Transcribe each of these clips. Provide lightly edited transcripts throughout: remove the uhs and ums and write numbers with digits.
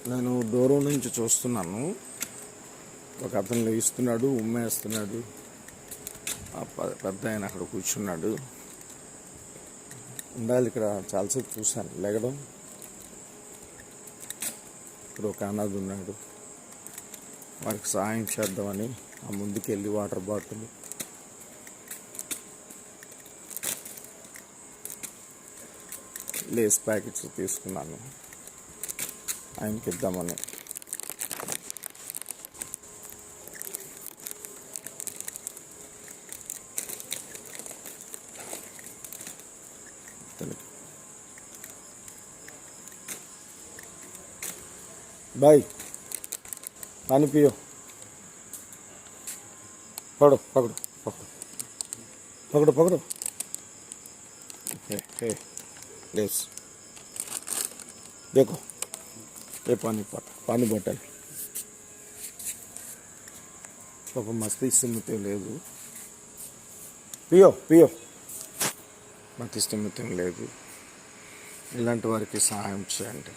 నేను దూరం నుంచి చూస్తున్నాను. ఒక అతను లేస్తున్నాడు, ఉమ్మేస్తున్నాడు. పెద్ద ఆయన అక్కడ కూర్చున్నాడు. ఉండాలి ఇక్కడ చాలాసేపు చూశాను లెగడం. ఇక్కడ ఒక అనాథ ఉన్నాడు, వారికి సహాయం చేద్దామని ఆ ముందుకెళ్ళి వాటర్ బాటిల్, లేస్ ప్యాకెట్స్ తీసుకున్నాను ఆయనకి ఇద్దామని. भाई पानी पियो, पकड़ो पकड़ो पकड़ो पकड़ो पकड़ो। हे लेस देखो, ये पानी बोतल पापा मस्ती इस्तेमिతం లేదు, పియో పియో, మాకు ఇస్तेमिతం లేదు. ఇలాంటి వారికి సహాయం చేయండి.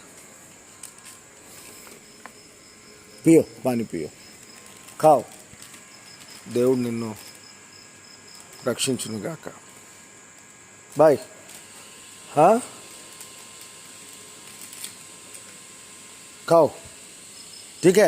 పియో పానీ పియో, కావు. దేవుడు నిన్ను రక్షించునుగాక. బాయ్. खाओ, ठीक है।